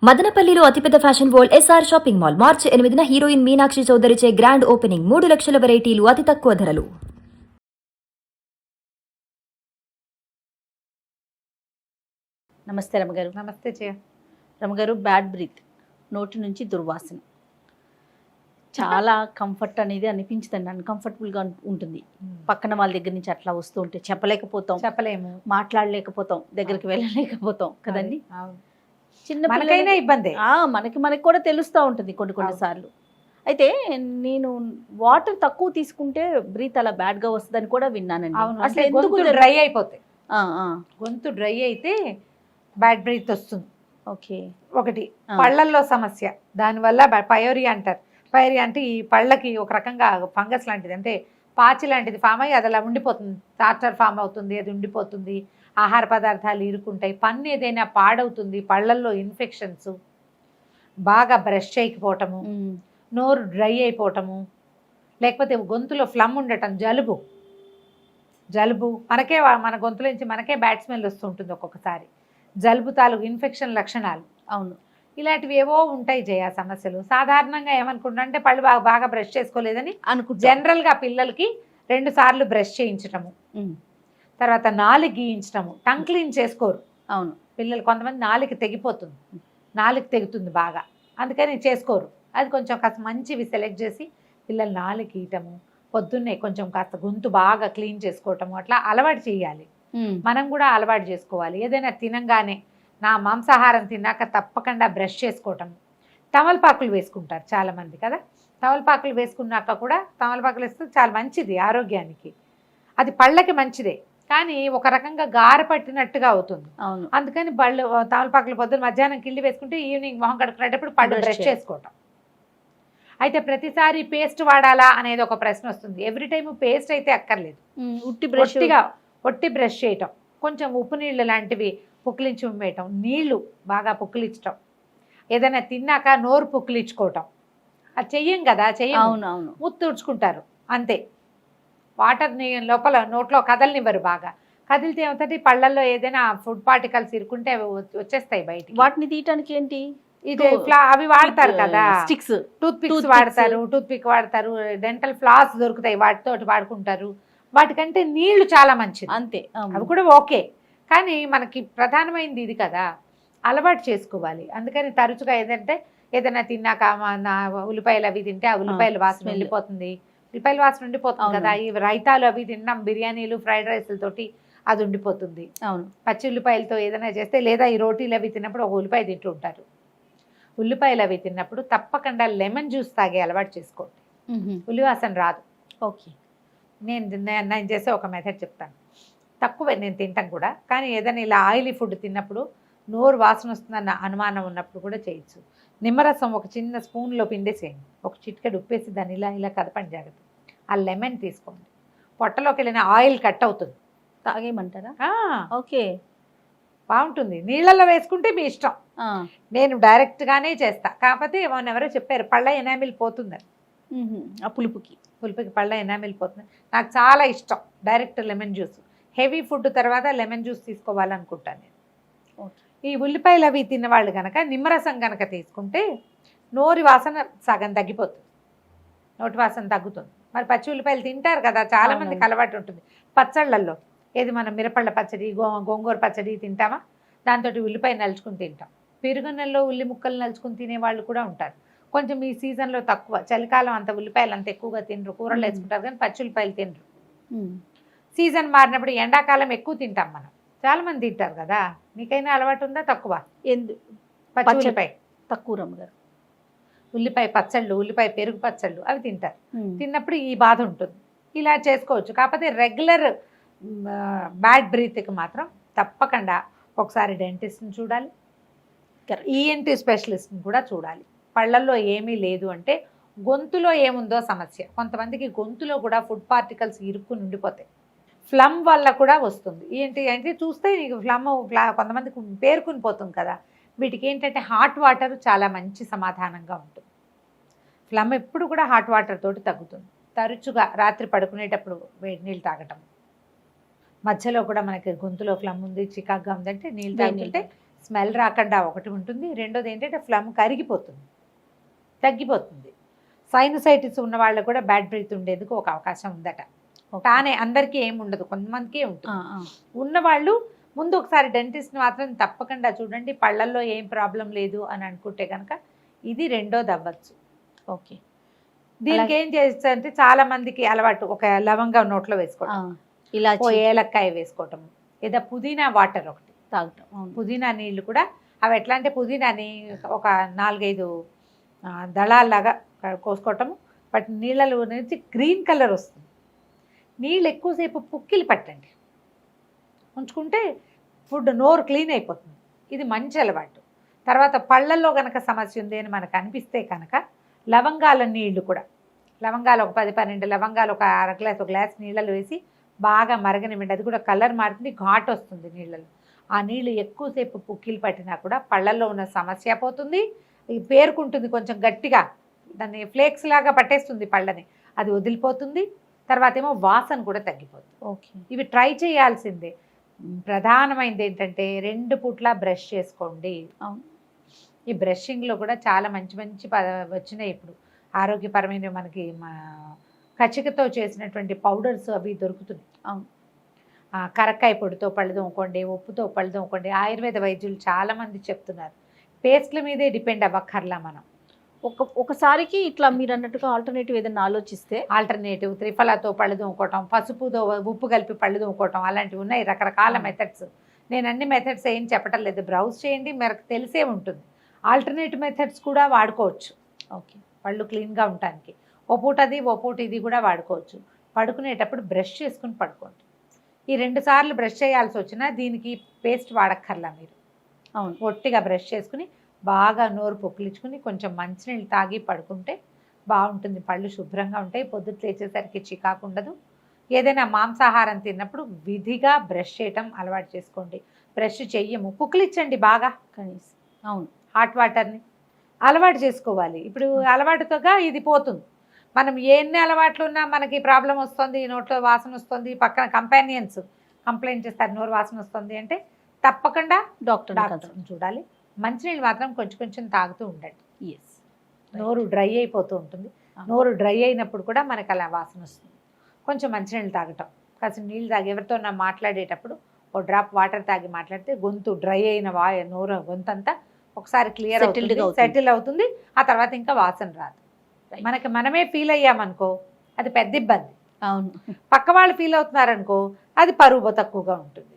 మదనపల్లిలో అతిపెద్ద fashion world SR shopping mall March 8న హీరోయిన్ మీనాక్షి చౌదరిచే గ్రాండ్ ఓపెనింగ్ 3 లక్షల వెరైటీలు అతి తక్కువ ధరలు. నమస్తే రమగారు. నమస్తే జయ. రమగారు, బ్యాడ్ బ్రీత్, నోటి నుంచి దుర్వాసన చాలా కంఫర్ట్ అనేది అనిపించదండి, అన్కంఫర్టబుల్గా ఉంటుంది. పక్కన వాళ్ళ దగ్గర నుంచి అట్లా వస్తూ ఉంటే చెప్పలేము, మాట్లాడలేకపోతాం, దగ్గరికి వెళ్ళలేకపోతాం కదండి. చిన్న మనకైనా ఇబ్బంది, మనకి కూడా తెలుస్తూ ఉంటుంది కొన్ని సార్లు. అయితే నేను వాటర్ తక్కువ తీసుకుంటే బ్రీత్ అలా బ్యాడ్గా వస్తుందని కూడా విన్నానండి. అసలు ఎందుకు డ్రై అయిపోతాయి, గొంతు డ్రై అయితే బ్యాడ్ బ్రీత్ వస్తుంది. ఓకే, ఒకటి పళ్ళల్లో సమస్య, దానివల్ల పయోరి అంటారు. పయోరి అంటే ఈ పళ్ళకి ఒక రకంగా ఫంగస్ లాంటిది, అంటే పాచి లాంటిది ఫామ్ అయ్యి అది అలా ఉండిపోతుంది, టార్చర్ ఫామ్ అవుతుంది, అది ఉండిపోతుంది. ఆహార పదార్థాలు ఇరుక్కుంటాయి, పన్ను ఏదైనా పాడవుతుంది, పళ్ళల్లో ఇన్ఫెక్షన్స్, బాగా బ్రష్ చేయకపోవటము, నోరు డ్రై అయిపోవటము, లేకపోతే గొంతులో ఫ్లమ్ ఉండటం, జలుబు మనకే మన గొంతులో నుంచి మనకే బ్యాడ్ స్మెల్ వస్తుంటుంది ఒక్కొక్కసారి. జలుబు తాలూకు ఇన్ఫెక్షన్ లక్షణాలు, అవును, ఇలాంటివి ఏవో ఉంటాయి జయ సమస్యలు. సాధారణంగా ఏమనుకుంటా అంటే పళ్ళు బాగా బ్రష్ చేసుకోలేదని అనుకుంటా. జనరల్గా పిల్లలకి 2 సార్లు బ్రష్ చేయించటము, తర్వాత నాలుగు గీయించటము, టంగ్ క్లీన్ చేసుకోరు. అవును, పిల్లలు కొంతమంది నాలుగు తెగిపోతుంది, నాలుగు తెగుతుంది బాగా, అందుకని చేసుకోరు. అది కొంచెం కాస్త మంచివి సెలెక్ట్ చేసి పిల్లలు నాలుగు గీయటము, పొద్దున్నే కొంచెం కాస్త గొంతు బాగా క్లీన్ చేసుకోవటము, అట్లా అలవాటు చేయాలి. మనం కూడా అలవాటు చేసుకోవాలి. ఏదైనా తినంగానే నా మాంసాహారం తిన్నాక తప్పకుండా బ్రష్ చేసుకోవటం. తమలపాకులు వేసుకుంటారు చాలామంది కదా, తమలపాకులు వేసుకున్నాక కూడా తమలపాకులు వేస్తే చాలా మంచిది ఆరోగ్యానికి, అది పళ్ళకి మంచిదే, కానీ ఒక రకంగా గార పట్టినట్టుగా అవుతుంది. అవును, అందుకని తమలపాకులు పొద్దున్న మధ్యాహ్నం కిళ్ళి వేసుకుంటే ఈవినింగ్ మొహం కడుక్కునేటప్పుడు పళ్ళు బ్రష్ చేసుకోవటం. అయితే ప్రతిసారి పేస్ట్ వాడాలా అనేది ఒక ప్రశ్న వస్తుంది. ఎవ్రీ టైం పేస్ట్ అయితే అక్కర్లేదు, ఒట్టి బ్రష్ చేయటం, కొంచెం ఉప్పు నీళ్ళు లాంటివి పుక్కిలించి ఉమ్మేయటం, నీళ్లు బాగా పుక్కిలించటం, ఏదైనా తిన్నాక నోరు పుక్కిలించుకోవటం, అది చెయ్యం కదా, అవునవును, మూతి తుడుచుకుంటారు అంతే. వాటర్ని లోపల నోట్లో కదలనివ్వరు, బాగా కదిలితే ఏమవుతుంది పళ్ళల్లో ఏదైనా ఫుడ్ పార్టికల్స్ ఇరుకుంటే అవి వచ్చేస్తాయి బయటికి. వాటిని తీయటానికి ఏంటి, ఇది అవి వాడతారు కదా, స్టిక్స్, టూత్ పిక్ వాడతారు, డెంటల్ ఫ్లాస్ దొరుకుతాయి, వాటితో వాడుకుంటారు. వాటికంటే నీళ్లు చాలా మంచిది, అంతే, అవి కూడా ఓకే. కానీ మనకి ప్రధానమైనది ఇది కదా, అలవాటు చేసుకోవాలి. అందుకని తరచుగా ఏదైనా తిన్నాక ఉల్లిపాయలు అవి తింటే ఆ ఉల్లిపాయల వాసన ఉండిపోతుంది, కదా. ఈ రైతాలు అవి తిన్నాం, బిర్యానీలు ఫ్రైడ్ రైస్లతోటి అది ఉండిపోతుంది. అవును, పచ్చి ఉల్లిపాయలతో ఏదైనా చేస్తే, లేదా ఈ రోటీలు అవి తిన్నప్పుడు ఒక ఉల్లిపాయ తింటూ ఉంటారు. ఉల్లిపాయలు అవి తిన్నప్పుడు తప్పకుండా లెమన్ జ్యూస్ తాగే అలవాటు చేసుకోండి, ఉల్లివాసన రాదు. ఓకే, నేను చేసే ఒక మెథడ్ చెప్తాను, తక్కువే నేను తింటాను కూడా, కానీ ఏదైనా ఇలా ఆయిలీ ఫుడ్ తిన్నప్పుడు నోరు వాసన వస్తుందన్న అనుమానం ఉన్నప్పుడు కూడా చేయొచ్చు. నిమ్మరసం ఒక చిన్న స్పూన్లో పిండేసేయండి, ఒక చిటికెడు ఉప్పేసి దాన్ని ఇలా కదపండి జాగ్రత్త. ఆ లెమన్ తీసుకోండి, పొట్టలోకి వెళ్ళిన ఆయిల్ కట్ అవుతుంది, తాగేయమంటారా? ఓకే, బాగుంటుంది. నీళ్ళల్లో వేసుకుంటే మీ ఇష్టం, నేను డైరెక్ట్గానే చేస్తా. కాకపోతే ఎవరో చెప్పారు పళ్ళ ఎనామిల్ పోతుందని, ఆ పులుపుకి పళ్ళ ఎనామిల్ పోతుంది. నాకు చాలా ఇష్టం direct lemon juice. Heavy food తర్వాత లెమన్ జ్యూస్ తీసుకోవాలనుకుంటాను నేను. ఈ ఉల్లిపాయలు అవి తిన్నవాళ్ళు కనుక నిమ్మరసం కనుక తీసుకుంటే నోటి వాసన సగం తగ్గిపోతుంది, నోటి వాసన తగ్గుతుంది. మరి పచ్చి ఉల్లిపాయలు తింటారు కదా, చాలా మందికి అలవాటు ఉంటుంది. పచ్చళ్ళల్లో ఏది మనం మిరపళ్ళ పచ్చడి, గోంగూర పచ్చడి తింటామా, దాంతో ఉల్లిపాయ నలుచుకుని తింటాం. పెరుగున్నెల్లో ఉల్లి ముక్కలు నలుచుకుని తినేవాళ్ళు కూడా ఉంటారు. కొంచెం ఈ సీజన్లో తక్కువ, చలికాలం అంత ఉల్లిపాయలు అంత ఎక్కువగా తినరు, కూరలు వేసుకుంటారు కానీ పచ్చి ఉల్లిపాయలు తినరు. సీజన్ మారినప్పుడు ఎండాకాలం ఎక్కువ తింటాం మనం, చాలా మంది తింటారు కదా. నీకైనా అలవాటు ఉందా? తక్కువ, పచ్చి ఉల్లిపాయ తక్కువ రమ్మగారు. ఉల్లిపాయ పచ్చళ్ళు, ఉల్లిపాయ పెరుగు పచ్చళ్ళు అవి తింటారు. తిన్నప్పుడు ఈ బాధ ఉంటుంది. ఇలా చేసుకోవచ్చు. కాకపోతే రెగ్యులర్ బ్యాడ్ బ్రీత్కి మాత్రం తప్పకుండా ఒకసారి డెంటిస్ట్ని చూడాలి, ఈఎన్టీ స్పెషలిస్ట్ని కూడా చూడాలి. పళ్ళల్లో ఏమీ లేదు అంటే గొంతులో ఏముందో సమస్య. కొంతమందికి గొంతులో కూడా ఫుడ్ పార్టికల్స్ ఇరుక్కుని ఉండిపోతాయి, ఫ్లమ్ వల్ల కూడా వస్తుంది. ఏంటి చూస్తే నీకు ఫ్లమ్ కొంతమందికి పేరుకుని పోతుంది కదా. వీటికి ఏంటంటే హాట్ వాటర్ చాలా మంచి సమాధానంగా ఉంటుంది. ఫ్లమ్ ఎప్పుడు కూడా హాట్ వాటర్ తోటి తగ్గుతుంది. తరచుగా రాత్రి పడుకునేటప్పుడు వేడి నీళ్ళు తాగటం, మధ్యలో కూడా మనకి గొంతులో ఫ్లమ్ ఉంది, చికాగ్గా ఉందంటే నీళ్ళు తాగుతుంటే స్మెల్ రాకుండా ఒకటి ఉంటుంది, రెండోది ఏంటంటే ఫ్లమ్ కరిగిపోతుంది, తగ్గిపోతుంది. సైనసైటిస్ ఉన్న వాళ్ళకు కూడా బ్యాడ్ బ్రీత్ ఉండేందుకు ఒక అవకాశం ఉందట. తానే అందరికీ ఏమి ఉండదు, కొంతమందికే ఉంటుంది. ఉన్నవాళ్ళు ముందు ఒకసారి డెంటిస్ట్ని మాత్రం తప్పకుండా చూడండి. పళ్ళల్లో ఏం ప్రాబ్లం లేదు అని అనుకుంటే కనుక ఇది రెండోది అవ్వచ్చు. ఓకే. దీనికి ఏం చేస్తారంటే చాలా మందికి అలవాటు ఒక లవంగా నోట్లో వేసుకోవటం, ఇలా ఏలక్కాయ వేసుకోవటం, లేదా పుదీనా వాటర్ ఒకటి తాగటం. పుదీనా నీళ్ళు కూడా అవి ఎట్లా అంటే పుదీనాని ఒక 4-5 దళాల్లాగా కోసుకోవటము. బట్ నీళ్ళలో నుంచి గ్రీన్ కలర్ వస్తుంది. నీళ్ళు ఎక్కువసేపు పుక్కిలి పట్టండి, ఉంచుకుంటే ఫుడ్ నోరు క్లీన్ అయిపోతుంది. ఇది మంచి అలవాటు. తర్వాత పళ్ళల్లో కనుక సమస్య ఉంది అని మనకు అనిపిస్తే కనుక లవంగాల నీళ్లు కూడా, లవంగాలు ఒక 10-12 లవంగాలు ఒక అర గ్లాస్, ఒక గ్లాస్ నీళ్ళలో వేసి బాగా మరగనివ్వండి. అది కూడా కలర్ మారుతుంది, ఘాట్ వస్తుంది నీళ్ళలో. ఆ నీళ్ళు ఎక్కువసేపు పుక్కిలు పట్టినా కూడా పళ్ళల్లో ఉన్న సమస్య పోతుంది. పేరుకుంటుంది కొంచెం గట్టిగా, దాన్ని ఫ్లేక్స్ లాగా పట్టేస్తుంది పళ్ళని, అది వదిలిపోతుంది. తర్వాత ఏమో వాసన కూడా తగ్గిపోతుంది. ఓకే. ఇవి ట్రై చేయాల్సిందే. ప్రధానమైనది ఏంటంటే 2 పూట్ల బ్రష్ చేసుకోండి. ఈ బ్రషింగ్లో కూడా చాలా మంచి మంచి వచ్చినాయి ఇప్పుడు ఆరోగ్యపరమైన. మనకి కచ్చికతో చేసినటువంటి పౌడర్స్ అవి దొరుకుతున్నాయి. కరక్కాయ పొడితో పళ్ళు తోముకోండి, ఉప్పుతో పళ్ళు తోముకోండి. ఆయుర్వేద వైద్యులు చాలామంది చెప్తున్నారు. పేస్ట్ల మీదే డిపెండ్ అవ్వక్కర్లా మనం. ఒకసారికి ఇట్లా మీరు అన్నట్టుగా ఆల్టర్నేటివ్ ఏదైనా ఆలోచిస్తే, ఆల్టర్నేటివ్ త్రిఫలాతో పళ్ళు తోముకోవటం, పసుపుతో ఉప్పు కలిపి పళ్ళు తోముకోవటం, అలాంటివి ఉన్నాయి రకరకాల మెథడ్స్. నేను అన్ని మెథడ్స్ ఏం చెప్పటం లేదు, బ్రౌజ్ చేయండి, మనకు తెలిసే ఉంటుంది. ఆల్టర్నేటివ్ మెథడ్స్ కూడా వాడుకోవచ్చు. ఓకే, పళ్ళు క్లీన్గా ఉండటానికి ఓ పూట అది ఓ పూట ఇది కూడా వాడుకోవచ్చు. పడుకునేటప్పుడు బ్రష్ చేసుకుని పడుకోండి. ఈ 2 సార్లు బ్రష్ చేయాల్సి వచ్చినా దీనికి పేస్ట్ వాడక్కర్లా మీరు. అవును, ఒట్టిగా బ్రష్ చేసుకుని బాగా నోరు పొక్కిలించుకుని కొంచెం మంచినీళ్ళు తాగి పడుకుంటే బాగుంటుంది. పళ్ళు శుభ్రంగా ఉంటాయి, పొద్దుట లేచేసరికి చికాకు ఉండదు. ఏదైనా మాంసాహారం తిన్నప్పుడు విధిగా బ్రష్ చేయటం అలవాటు చేసుకోండి. బ్రష్ చెయ్యము, పుక్కిలించండి బాగా కనీసం. అవును, హాట్ వాటర్ని అలవాటు చేసుకోవాలి. ఇప్పుడు అలవాటుతోగా ఇది పోతుంది. మనం ఎన్ని అలవాట్లు ఉన్నా మనకి ప్రాబ్లం వస్తుంది, నోట్లో వాసన వస్తుంది, పక్కన కంపానియన్స్ కంప్లైంట్ చేస్తారు నోరు వాసన వస్తుంది అంటే తప్పకుండా డాక్టర్ని చూడాలి. మంచినీళ్ళు మాత్రం కొంచెం కొంచెం తాగుతూ ఉండండి. ఎస్, నోరు డ్రై అయిపోతూ ఉంటుంది. నోరు డ్రై అయినప్పుడు కూడా మనకు అలా వాసన వస్తుంది. కొంచెం మంచినీళ్ళు తాగటం, కాసిన నీళ్ళు తాగి ఎవరితో మాట్లాడేటప్పుడు ఓ డ్రాప్ వాటర్ తాగి మాట్లాడితే గొంతు డ్రై అయిన నోరు గొంతంతా ఒకసారి క్లియర్ అవుతుంది, సెటిల్ అవుతుంది. ఆ తర్వాత ఇంకా వాసన రాదు. మనకి మనమే ఫీల్ అయ్యామనుకో అది పెద్ద ఇబ్బంది. అవును, పక్క వాళ్ళు ఫీల్ అవుతున్నారనుకో అది పరువు తక్కువగా ఉంటుంది.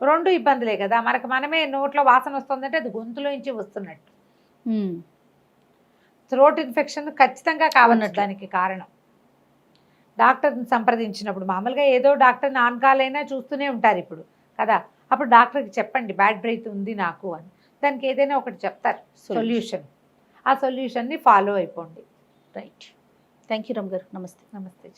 2 ఇబ్బందులే కదా. మనకు మనమే నోట్లో వాసన వస్తుందంటే అది గొంతులో నుంచి వస్తున్నట్టు. థ్రోట్ ఇన్ఫెక్షన్ ఖచ్చితంగా కావన్నట్టు దానికి కారణం. డాక్టర్ని సంప్రదించినప్పుడు మామూలుగా ఏదో డాక్టర్ని ఆన్ కాల్ అయినా చూస్తూనే ఉంటారు ఇప్పుడు కదా. అప్పుడు డాక్టర్కి చెప్పండి బ్యాడ్ బ్రీత్ ఉంది నాకు అని. దానికి ఏదైనా ఒకటి చెప్తారు సొల్యూషన్. ఆ సొల్యూషన్ని ఫాలో అయిపోండి. రైట్. థ్యాంక్ యూ రమ్ గారు. నమస్తే. నమస్తే.